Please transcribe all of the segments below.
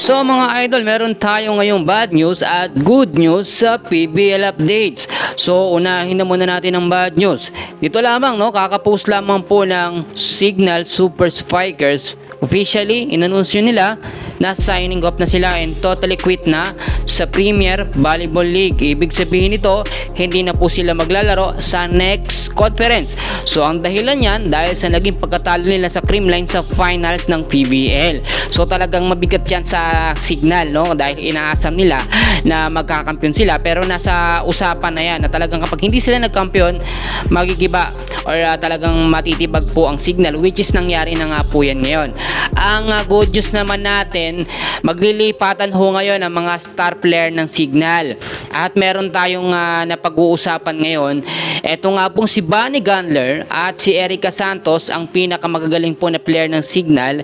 So mga idol, meron tayo ngayong bad news at good news sa PBL updates. So unahin na muna natin ang bad news. Dito lamang kakapost lamang po ng Signal Super Spikers. Officially, inanunsyo nila na signing off na sila and totally quit na sa Premier Volleyball League. Ibig sabihin nito, hindi na po sila maglalaro sa next conference. So ang dahilan yan dahil sa naging pagkatalo nila sa Creamline sa finals ng PBL. So talagang mabigat yan sa Signal, dahil inaasam nila na magkakampiyon sila, pero nasa usapan na yan na talagang kapag hindi sila nagkampiyon, magigiba or talagang matitibag po ang Signal, which is nangyari na nga po yan ngayon. Ang good news naman natin, maglilipatan ho ngayon ang mga star player ng Signal. At meron tayong napag-uusapan ngayon. Ito nga pong si Bunny Gandler at si Erica Santos, ang pinakamagagaling po na player ng Signal.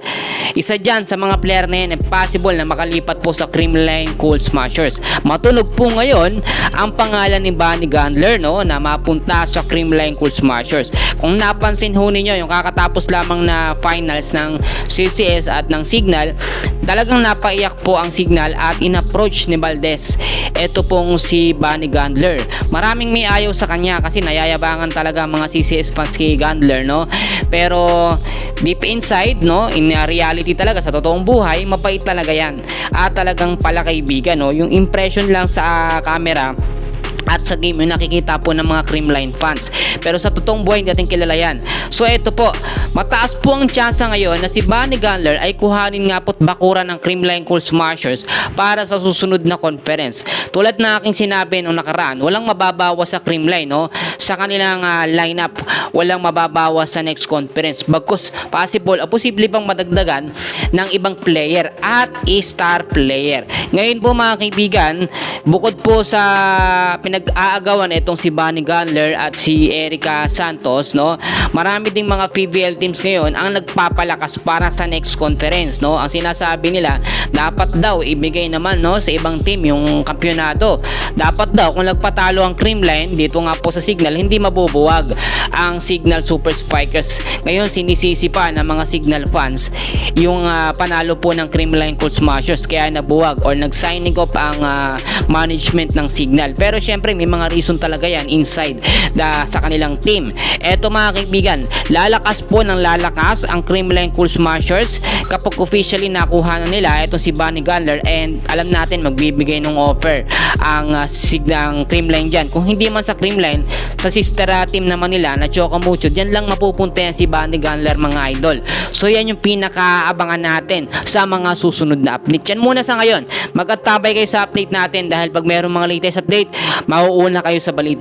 Isa dyan sa mga player na yan, possible na makalipat po sa Creamline Cool Smashers. Matunog po ngayon ang pangalan ni Bunny Gandler na mapunta sa Creamline Cool Smashers. Kung napansin ho ninyo, yung kakatapos lamang na finals ng CCS at ng Signal, talagang napaiyak po ang Signal at in-approach ni Valdez ito pong si Bunny Gandler. Maraming may ayaw sa kanya kasi nayayabangan talaga mga CCS fans kay Gandler, pero deep inside, in reality talaga sa totoong buhay, mapait talaga yan at talagang palakaibigan, yung impression lang sa camera at sa game yung nakikita po ng mga Creamline fans, pero sa totoong buhay hindi natin kilala yan. So ito po, mataas po ang tsansa ngayon na si Bunny Gandler ay kuhanin nga po't bakuran ng Creamline Cool Smashers para sa susunod na conference. Tulad na aking sinabi nung nakaraan, walang mababawas sa Creamline, sa kanilang lineup, walang mababawas sa next conference, bagkus posible pang madagdagan ng ibang player at star player. Ngayon po mga kaibigan, bukod po sa pinag-aagawan itong si Bunny Gandler at si Erica Santos, marami ding mga PBL teams ngayon ang nagpapalakas para sa next conference, ang sinasabi nila, dapat daw ibigay naman sa ibang team yung kampyonato. Dapat daw kung nagpatalo ang Creamline dito nga po sa Signal, hindi mabubuwag ang Signal Super Spikers. Ngayon sinisisi pa ng mga Signal fans yung panalo po ng Creamline Cool Smashers, kaya nabuwag or nag-signing off ang management ng Signal. Pero syempre may mga reason talaga yan inside sa kanilang team. Eto mga kaibigan, lalakas po ng lalakas ang Creamline Cool Smashers kapag officially nakuha na nila ito si Bunny Gandler, and alam natin magbibigay ng offer ang Creamline dyan. Kung hindi man sa Creamline, sa sister team naman nila na Chocomucho, dyan lang mapupunta yan si Bunny Gandler mga idol. So yan yung pinakaabangan natin sa mga susunod na update. Yan muna sa ngayon, mag-atabay kayo sa update natin dahil pag mayroong mga latest update, mauuna kayo sa balita.